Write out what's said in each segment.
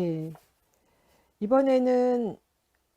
네. 이번에는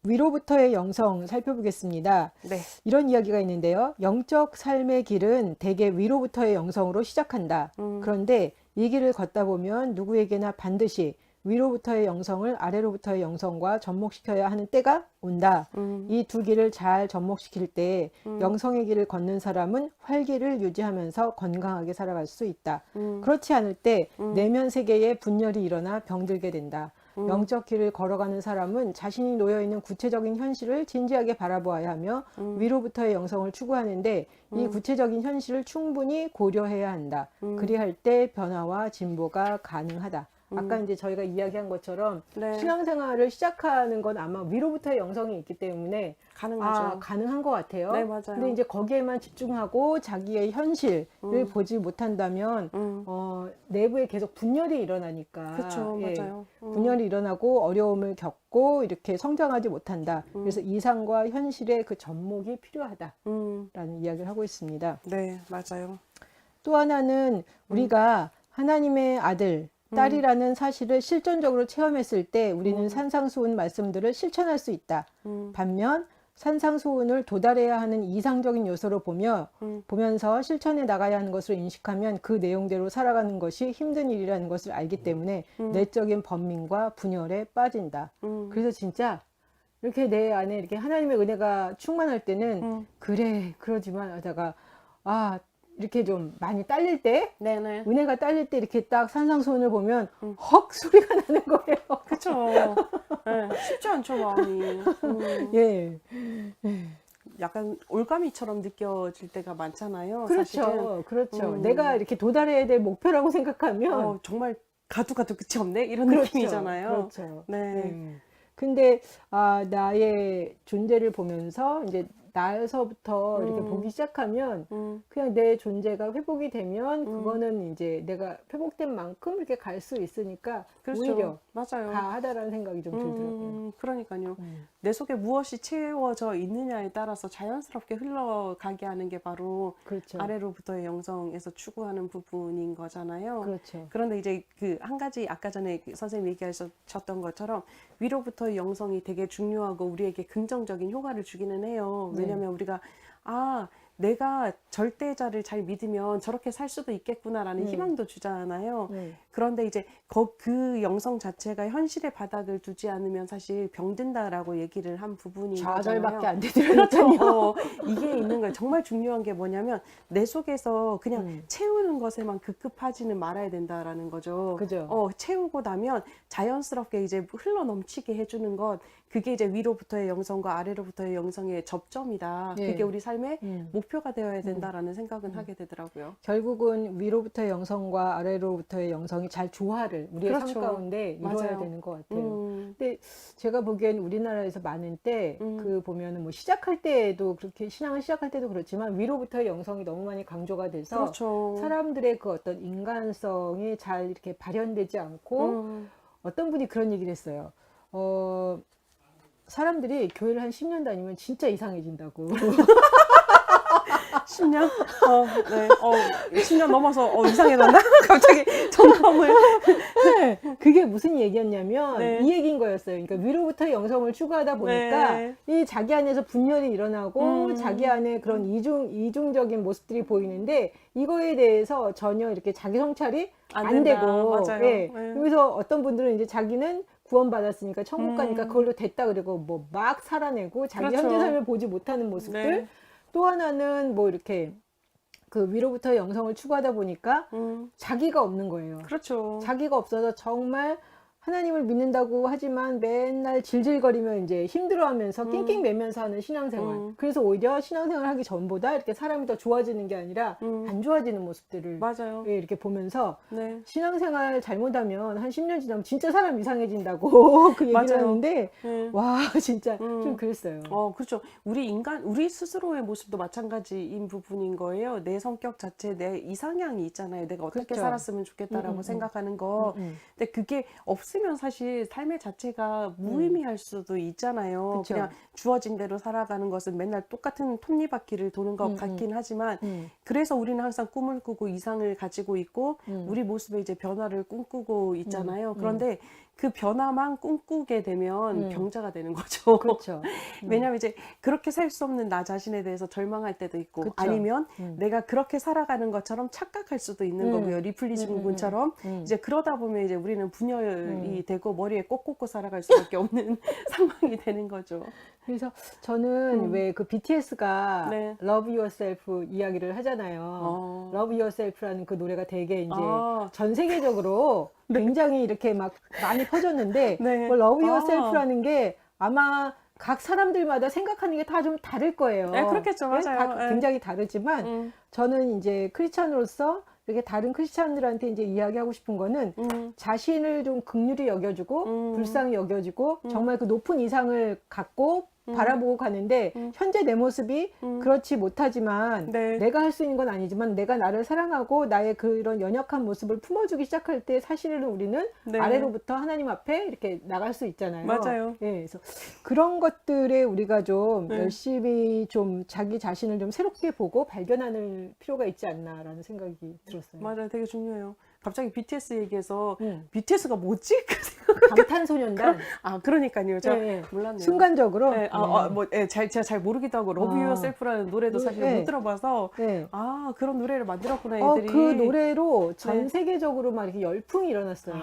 위로부터의 영성 살펴보겠습니다. 네. 이런 이야기가 있는데요. 영적 삶의 길은 대개 위로부터의 영성으로 시작한다. 그런데 이 길을 걷다 보면 누구에게나 반드시 위로부터의 영성을 아래로부터의 영성과 접목시켜야 하는 때가 온다. 이 두 길을 잘 접목시킬 때 영성의 길을 걷는 사람은 활기를 유지하면서 건강하게 살아갈 수 있다. 그렇지 않을 때 내면 세계에 분열이 일어나 병들게 된다. 영적 길을 걸어가는 사람은 자신이 놓여있는 구체적인 현실을 진지하게 바라보아야 하며 위로부터의 영성을 추구하는데 이 구체적인 현실을 충분히 고려해야 한다. 그리할 때 변화와 진보가 가능하다. 아까 이제 저희가 이야기한 것처럼 네. 신앙생활을 시작하는 건 아마 위로부터의 영성이 있기 때문에 가능하죠. 가능한 것 같아요. 네, 맞아요. 근데 이제 거기에만 집중하고 자기의 현실을 보지 못한다면 내부에 계속 분열이 일어나니까 그렇죠, 맞아요. 분열이 일어나고 어려움을 겪고 이렇게 성장하지 못한다. 그래서 이상과 현실의 그 접목이 필요하다라는 이야기를 하고 있습니다. 네, 맞아요. 또 하나는 우리가 하나님의 아들, 딸이라는 사실을 실존적으로 체험했을 때 우리는 산상수훈 말씀들을 실천할 수 있다. 반면 산상수훈을 도달해야 하는 이상적인 요소로 보면서 실천해 나가야 하는 것을 인식하면 그 내용대로 살아가는 것이 힘든 일이라는 것을 알기 때문에 내적인 번민과 분열에 빠진다. 그래서 진짜 이렇게 내 안에 이렇게 하나님의 은혜가 충만할 때는 그래 그러지만 하다가 이렇게 좀 많이 딸릴 때 네네. 은혜가 딸릴 때 이렇게 딱 산상수훈을 보면 헉 소리가 나는 거예요. 그쵸. 네, 쉽지 않죠, 마음이. 예. 약간 올가미처럼 느껴질 때가 많잖아요. 그렇죠. 사실은. 그렇죠. 내가 이렇게 도달해야 될 목표라고 생각하면 정말 가도 끝이 없네? 이런 그렇죠. 느낌이잖아요. 그렇죠. 네. 근데 나의 존재를 보면서 이제 나에서부터 이렇게 보기 시작하면 그냥 내 존재가 회복이 되면 그거는 이제 내가 회복된 만큼 이렇게 갈 수 있으니까 그렇죠. 오히려 맞아요. 가하다라는 생각이 좀 들더라고요. 그러니까요. 내 속에 무엇이 채워져 있느냐에 따라서 자연스럽게 흘러가게 하는 게 바로 그렇죠. 아래로부터의 영성에서 추구하는 부분인 거잖아요. 그렇죠. 그런데 이제 그 한 가지 아까 전에 선생님이 얘기하셨던 것처럼 위로부터의 영성이 되게 중요하고 우리에게 긍정적인 효과를 주기는 해요. 왜냐면 우리가 내가 절대자를 잘 믿으면 저렇게 살 수도 있겠구나라는 희망도 주잖아요. 그런데 이제 그 영성 자체가 현실의 바닥을 두지 않으면 사실 병든다라고 얘기를 한 부분인 좌절밖에 거잖아요. 안 되더라고요. 그렇죠. 이게 있는 거예요. 정말 중요한 게 뭐냐면 내 속에서 그냥 채우는 것에만 급급하지는 말아야 된다라는 거죠. 그죠. 채우고 나면 자연스럽게 이제 흘러 넘치게 해주는 것, 그게 이제 위로부터의 영성과 아래로부터의 영성의 접점이다. 예. 그게 우리 삶의 목표가 되어야 된다라는 생각은 하게 되더라고요. 결국은 위로부터의 영성과 아래로부터의 영성이 잘 조화를 우리의 그렇죠. 삶 가운데 이루어야 맞아요. 되는 것 같아요. 근데 제가 보기엔 우리나라에서 많은 때 그 보면은 뭐 시작할 때에도 그렇게 신앙을 시작할 때도 그렇지만 위로부터의 영성이 너무 많이 강조가 돼서 그렇죠. 사람들의 그 어떤 인간성이 잘 이렇게 발현되지 않고 어떤 분이 그런 얘기를 했어요. 사람들이 교회를 한 10년 다니면 진짜 이상해진다고. 10년? 네. 10년 넘어서 이상해졌나? 갑자기 점검을. 네, 그게 무슨 얘기였냐면 네. 이 얘기인 거였어요. 그러니까 위로부터의 영성을 추구하다 보니까 네. 이 자기 안에서 분열이 일어나고 자기 안에 그런 이중적인 모습들이 보이는데 이거에 대해서 전혀 이렇게 자기 성찰이 안 된다. 되고 맞아요. 예. 네. 그래서 어떤 분들은 이제 자기는 구원받았으니까 천국 가니까 그걸로 됐다 그리고 뭐 막 살아내고 자기 그렇죠. 현재 삶을 보지 못하는 모습들. 네. 또 하나는 뭐 이렇게 그 위로부터의 영성을 추구하다 보니까 자기가 없는 거예요. 그렇죠. 자기가 없어서 정말 하나님을 믿는다고 하지만 맨날 질질거리며 이제 힘들어하면서 낑낑매면서 하는 신앙생활. 그래서 오히려 신앙생활 하기 전보다 이렇게 사람이 더 좋아지는 게 아니라 안 좋아지는 모습들을 맞아요. 이렇게 보면서 네. 신앙생활 잘못하면 한 10년 지나면 진짜 사람 이상해진다고 그 얘기를 맞아요. 하는데 네. 와 진짜 좀 그랬어요. 그렇죠. 우리 스스로의 모습도 마찬가지인 부분인 거예요. 내 성격 자체, 내 이상향이 있잖아요. 내가 어떻게 그렇죠. 살았으면 좋겠다라고 생각하는 거. 근데 그게 없으면 사실 삶의 자체가 무의미할 수도 있잖아요. 그쵸. 그냥 주어진 대로 살아가는 것은 맨날 똑같은 톱니바퀴를 도는 것 같긴 하지만 그래서 우리는 항상 꿈을 꾸고 이상을 가지고 있고 우리 모습에 이제 변화를 꿈꾸고 있잖아요. 그런데 그 변화만 꿈꾸게 되면 병자가 되는 거죠. 그렇죠. 왜냐하면 이제 그렇게 살 수 없는 나 자신에 대해서 절망할 때도 있고, 그쵸. 아니면 내가 그렇게 살아가는 것처럼 착각할 수도 있는 거고요. 리플리즘 군처럼 이제 그러다 보면 이제 우리는 분열이 되고 머리에 꼭 꽂고 살아갈 수밖에 없는 상황이 되는 거죠. 그래서 저는 왜 그 BTS가 네. Love Yourself 이야기를 하잖아요. 어. Love Yourself라는 그 노래가 되게 이제 아. 전 세계적으로 굉장히 이렇게 막 많이 퍼졌는데 네. 그 Love 아. Yourself라는 게 아마 각 사람들마다 생각하는 게 다 좀 다를 거예요. 네, 그렇겠죠. 맞아요. 다 네. 굉장히 다르지만 저는 이제 크리스찬으로서 이렇게 다른 크리스찬들한테 이제 이야기하고 싶은 거는 자신을 좀 긍휼히 여겨주고 불쌍히 여겨주고 정말 그 높은 이상을 갖고 바라보고 가는데 현재 내 모습이 그렇지 못하지만 네. 내가 할 수 있는 건 아니지만 내가 나를 사랑하고 나의 그런 연약한 모습을 품어주기 시작할 때 사실은 우리는 네. 아래로부터 하나님 앞에 이렇게 나갈 수 있잖아요. 맞아요. 예, 그래서 그런 것들에 우리가 좀 네. 열심히 좀 자기 자신을 좀 새롭게 보고 발견하는 필요가 있지 않나라는 생각이 들었어요. 맞아요. 되게 중요해요. 갑자기 BTS 얘기해서 응. BTS가 뭐지? 방탄소년단. 아, 그러니까요. 제가 예, 예. 몰랐네요. 순간적으로. 네, 제가 잘 모르기도 하고, Love Yourself라는 노래도 사실 네. 못 들어봐서, 네. 아, 그런 노래를 만들었구나, 애들이. 그 노래로 전 네. 세계적으로 막 이렇게 열풍이 일어났어요.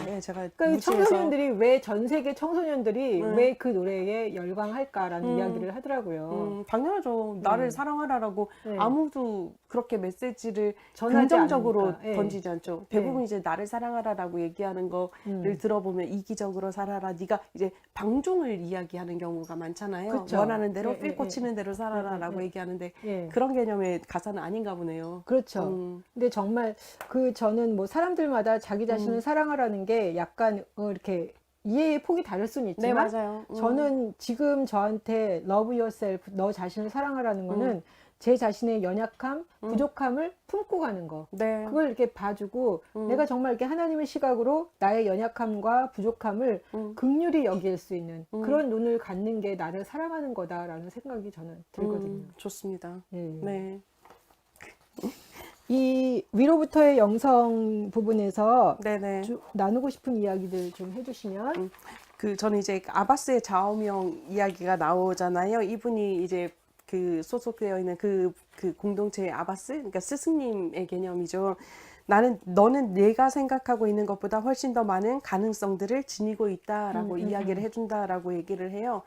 네, 제가 그러니까 이 무지해서. 청소년들이 왜 전 세계 청소년들이 네. 왜 그 노래에 열광할까라는 이야기를 하더라고요. 당연하죠. 나를 사랑하라라고 네. 아무도 그렇게 메시지를 전하지 긍정적으로 않으니까. 예. 던지지 않죠. 대부분 이제 나를 사랑하라라고 얘기하는 거를 들어보면 이기적으로 살아라. 네가 이제 방종을 이야기하는 경우가 많잖아요. 그쵸. 원하는 대로 예, 삘 예, 꽂히는 대로 살아라라고 예. 얘기하는데 예. 그런 개념의 가사는 아닌가 보네요. 그렇죠. 근데 정말 저는 뭐 사람들마다 자기 자신을 사랑하라는 게 약간 이렇게 이해의 폭이 다를 수는 네, 있지만 맞아요. 저는 지금 저한테 love yourself, 너 자신을 사랑하라는 거는 제 자신의 연약함, 부족함을 품고 가는 거. 네. 그걸 이렇게 봐주고 내가 정말 이렇게 하나님의 시각으로 나의 연약함과 부족함을 긍휼히 여길 수 있는 그런 눈을 갖는 게 나를 사랑하는 거다라는 생각이 저는 들거든요. 좋습니다. 예. 네. 이 위로부터의 영성 부분에서 네네. 나누고 싶은 이야기들 좀 해주시면. 저는 이제 아바스의 좌우명 이야기가 나오잖아요. 이분이 이제 그 소속되어 있는 그 공동체의 아바스, 그러니까 스승님의 개념이죠. 너는 내가 생각하고 있는 것보다 훨씬 더 많은 가능성들을 지니고 있다라고 이야기를 해준다라고 얘기를 해요.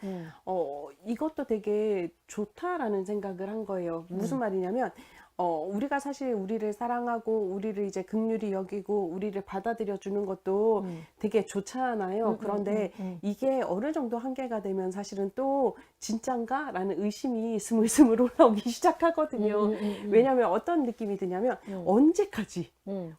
이것도 되게 좋다라는 생각을 한 거예요. 무슨 말이냐면, 우리가 사실 우리를 사랑하고 우리를 이제 긍휼히 여기고 우리를 받아들여 주는 것도 되게 좋잖아요. 그런데 이게 어느 정도 한계가 되면 사실은 또 진짠가? 라는 의심이 스물스물 올라오기 시작하거든요. 왜냐하면 어떤 느낌이 드냐면 언제까지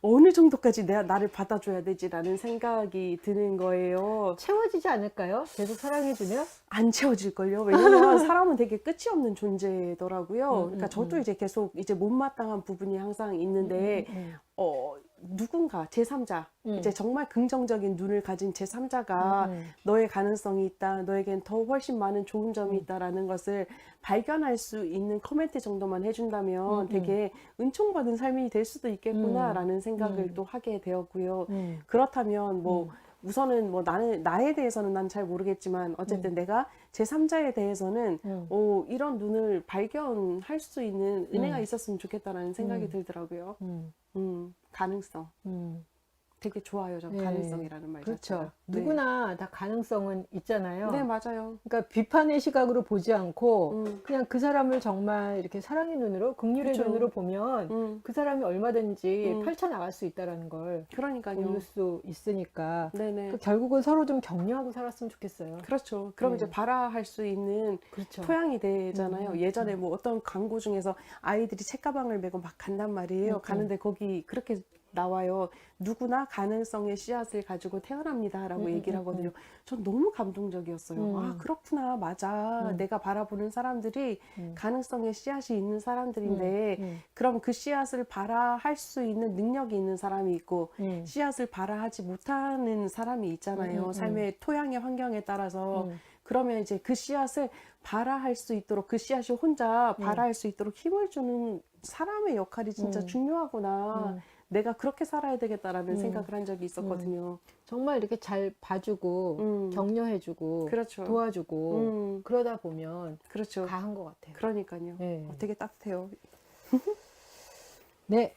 어느 정도까지 나를 받아줘야 되지라는 생각이 드는 거예요. 채워지지 않을까요? 계속 사랑해주면? 안 채워질걸요. 왜냐면 사람은 되게 끝이 없는 존재더라고요. 그러니까 저도 이제 계속 이제 못마땅한 부분이 항상 있는데, 누군가 제3자, 이제 정말 긍정적인 눈을 가진 제3자가 너의 가능성이 있다, 너에겐 더 훨씬 많은 좋은 점이 있다라는 것을 발견할 수 있는 코멘트 정도만 해준다면 되게 은총받은 삶이 될 수도 있겠구나라는 생각을 또 하게 되었고요. 그렇다면 우선은 나에 대해서는 난 잘 모르겠지만 어쨌든 내가 제3자에 대해서는 이런 눈을 발견할 수 있는 은혜가 있었으면 좋겠다라는 생각이 들더라고요. 가능성. 되게 좋아요. 저 네. 가능성이라는 말 그렇죠. 자체가. 네. 누구나 다 가능성은 있잖아요. 네, 맞아요. 그러니까 비판의 시각으로 보지 않고 그냥 그 사람을 정말 이렇게 사랑의 눈으로, 긍휼의 그쵸. 눈으로 보면 그 사람이 얼마든지 펼쳐나갈 수 있다는 걸 그러니까요. 볼 수 있으니까 네네. 결국은 서로 좀 격려하고 살았으면 좋겠어요. 그렇죠. 그럼 이제 발화할 수 있는 그렇죠. 토양이 되잖아요. 예전에 어떤 광고 중에서 아이들이 책가방을 메고 막 간단 말이에요. 가는데 거기 그렇게 나와요. 누구나 가능성의 씨앗을 가지고 태어납니다라고 얘기를 하거든요. 전 너무 감동적이었어요. 아, 그렇구나. 맞아. 내가 바라보는 사람들이 가능성의 씨앗이 있는 사람들인데 그럼 그 씨앗을 발화할 수 있는 능력이 있는 사람이 있고 씨앗을 발화하지 못하는 사람이 있잖아요. 삶의 토양의 환경에 따라서. 그러면 이제 그 씨앗을 발화할 수 있도록 그 씨앗이 혼자 발화할 수 있도록 힘을 주는 사람의 역할이 진짜 중요하구나. 내가 그렇게 살아야 되겠다라는 생각을 한 적이 있었거든요. 정말 이렇게 잘 봐주고 격려해주고 그렇죠. 도와주고 그러다 보면 그렇죠. 가한 것 같아요. 그러니까요. 네. 되게 따뜻해요. 네,